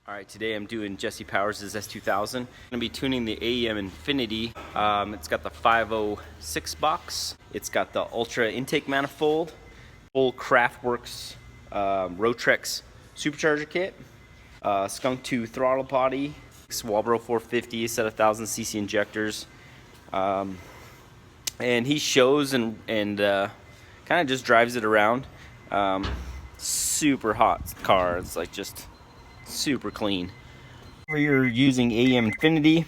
Alright, today I'm doing Jesse Powers' S2000. I'm going to be tuning the AEM Infinity. It's got the 506 box. It's got the Ultra intake manifold, full kraftwerks Rotrex supercharger kit, Skunk 2 throttle body, Walbro 450, set of 1000cc injectors. And he shows and kind of just drives it around. Super hot car. It's like just super clean. If you're using AEM Infinity,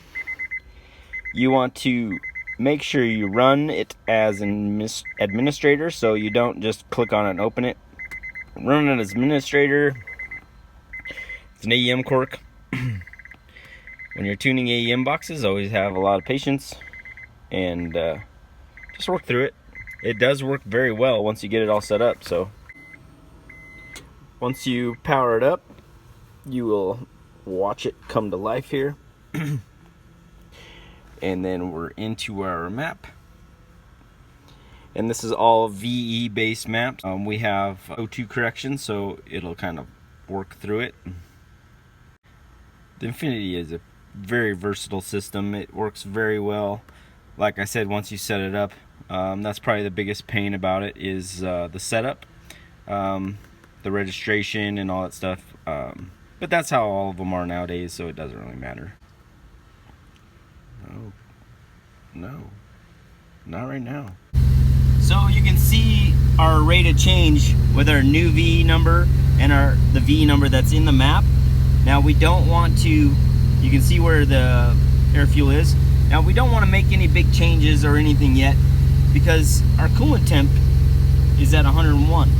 you want to make sure you run it as an administrator, so you don't just click on it and open it. Run it as administrator. It's an AEM cork. When you're tuning AEM boxes, always have a lot of patience and just work through it. It does work very well once you get it all set up. So once you power it up, you will watch it come to life here. And then we're into our map. And this is all VE based maps. We have O2 correction, so it'll kind of work through it. The Infinity is a very versatile system. It works very well. Like I said, once you set it up, that's probably the biggest pain about it is the setup, the registration and all that stuff. But that's how all of them are nowadays, so it doesn't really matter. No, not right now. So you can see our rate of change with our new VE number and the VE number that's in the map. Now we don't want to, you can see where the air fuel is. Now we don't want to make any big changes or anything yet because our coolant temp is at 101.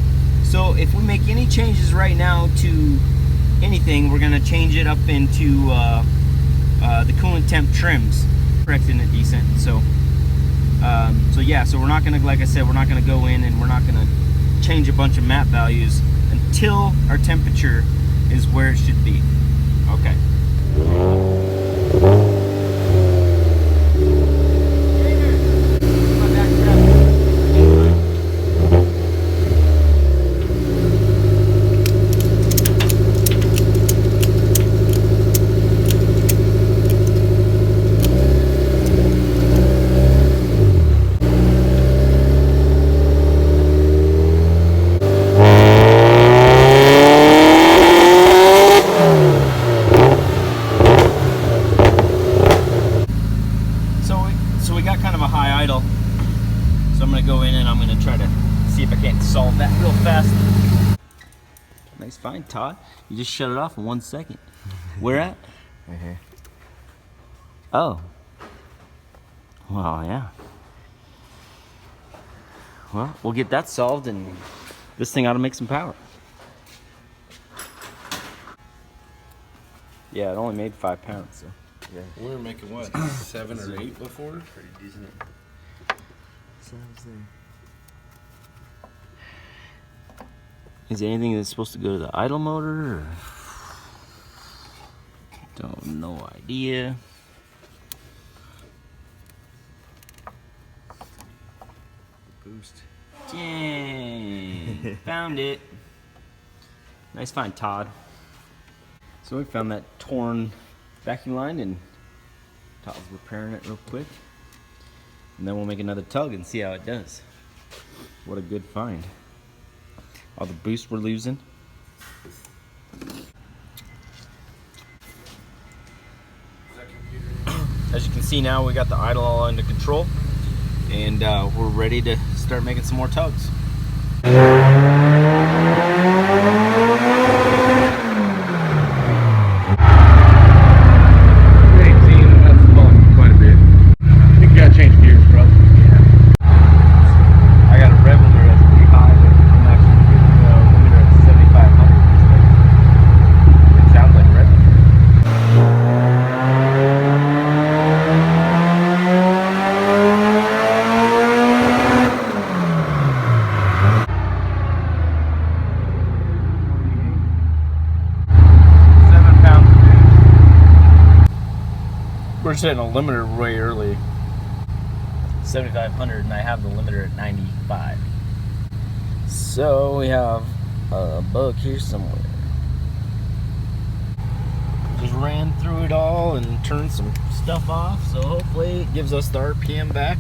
So if we make any changes right now to anything, we're gonna change it up into the coolant temp trims, correcting it decent. So yeah, so we're not gonna, like I said, we're not gonna go in and we're not gonna change a bunch of map values until our temperature is where it should be. Okay. So we got kind of a high idle, so I'm going to go in and I'm going to try to see if I can't solve that real fast. Nice find, Todd. You just shut it off in 1 second. Where at? Right here. Oh. Well, yeah. Well, we'll get that solved and this thing ought to make some power. Yeah, it only made 5 pounds, so. Yeah. We were making what, 7 or 8 before? Pretty decent. Is there anything that's supposed to go to the idle motor? Or? No idea. Boost. Dang, found it. Nice find, Todd. So we found that torn vacuum line and Todd's repairing it real quick. And then we'll make another tug and see how it does. What a good find. All the boost we're losing. As you can see now, we got the idle all under control. And we're ready to start making some more tugs. We're setting a limiter way early. 7,500 and I have the limiter at 95. So we have a bug here somewhere. and turn some stuff off, so hopefully it gives us the RPM back.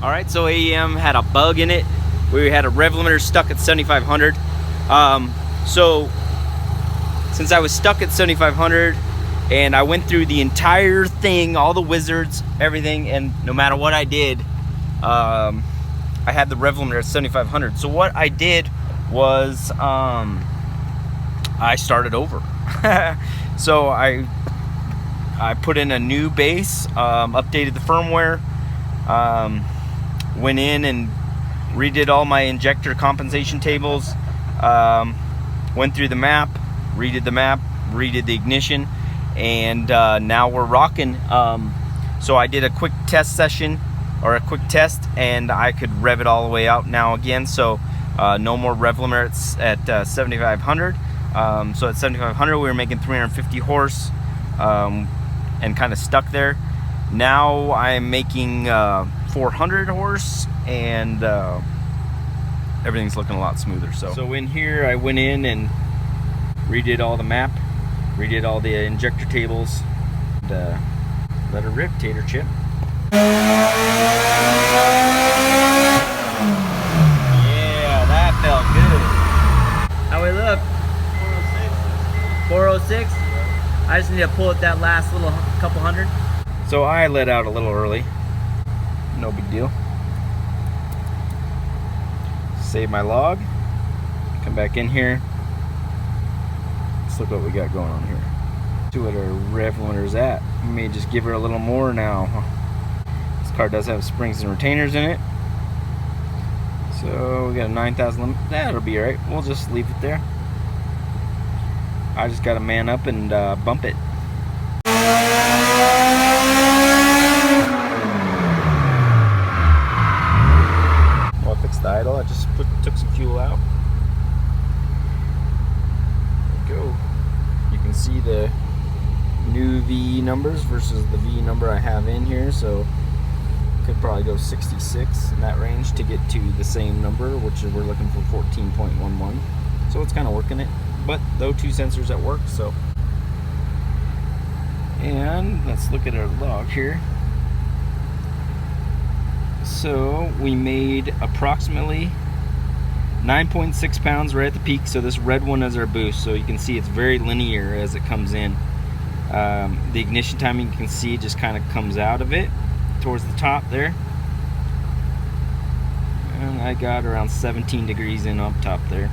Alright, so AEM had a bug in it. We had a rev limiter stuck at 7,500. So since I was stuck at 7,500 and I went through the entire thing, all the wizards, everything, and no matter what I did, I had the rev limiter at 7,500. So what I did was I started over. So I put in a new base, updated the firmware, went in and redid all my injector compensation tables, went through the map, redid the ignition, and now we're rocking. So I did a quick test session, or a quick test, and I could rev it all the way out now again. So no more rev limiter at 7,500. So at 7,500 we were making 350 horse, and kind of stuck there. Now I'm making 400 horse, and everything's looking a lot smoother. So in here I went in and redid all the map, redid all the injector tables, and let her rip, tater chip. Yeah, that felt good. How we look? 406. 406? I just need to pull at that last little couple hundred. So I let out a little early. No big deal. Save my log. Come back in here. Let's look what we got going on here. See what our rev limiter's at. We may just give her a little more now. This car does have springs and retainers in it. So we got a 9,000 limit. That'll be alright. We'll just leave it there. I just gotta man up and bump it. Well, I fixed the idle. I just took some fuel out. There we go. You can see the new VE numbers versus the VE number I have in here. So could probably go 66 in that range to get to the same number, which is we're looking for 14.11. So it's kind of working it. But though two sensors at work, so. And let's look at our log here. So we made approximately 9.6 pounds right at the peak. So this red one is our boost. So you can see it's very linear as it comes in. The ignition timing, you can see it just kind of comes out of it towards the top there. And I got around 17 degrees in up top there.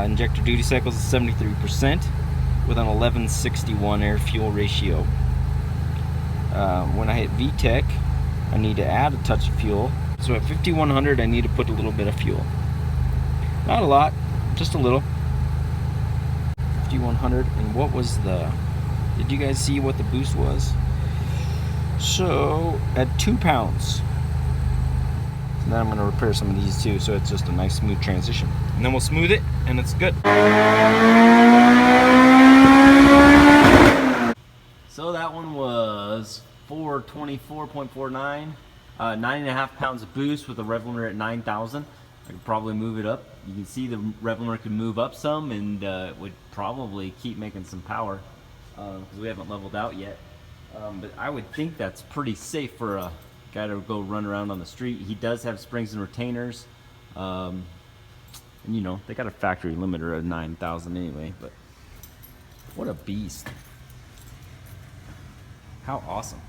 Injector duty cycles is 73% with an 1161 air fuel ratio. When I hit VTEC, I need to add a touch of fuel. So at 5100 I need to put a little bit of fuel. Not a lot, just a little. 5100, and what was the, did you guys see what the boost was? So at 2 pounds. And then I'm going to repair some of these too, so it's just a nice smooth transition. And then we'll smooth it, and it's good. So that one was 424.49, 9.5 pounds of boost with a rev limiter at 9,000. I could probably move it up. You can see the rev limiter could move up some, and it would probably keep making some power because we haven't leveled out yet. But I would think that's pretty safe for a guy to go run around on the street. He does have springs and retainers, and you know, they got a factory limiter of 9,000 anyway. But what a beast. How awesome.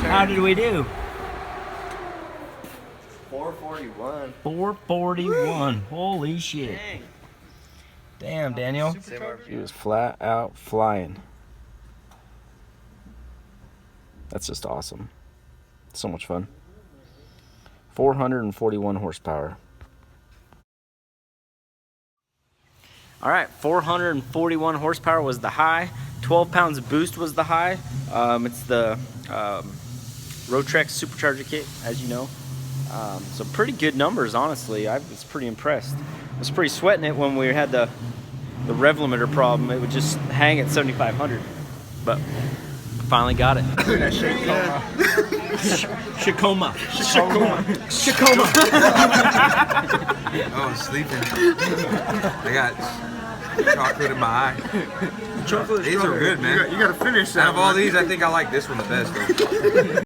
How did we do? 441. 441. Holy shit. Damn, Daniel. He was flat out flying. That's just awesome. So much fun. 441 horsepower. All right, 441 horsepower was the high. 12 pounds boost was the high. It's the Rotrex supercharger kit, as you know. So pretty good numbers, honestly. I was pretty impressed. I was pretty sweating it when we had the rev limiter problem. It would just hang at 7,500, but finally got it. Shakoma. Oh, I'm sleeping. I got chocolate in my eye. Chocolate. These are good, man. You gotta finish that. Out of all these, I think I like this one the best, though.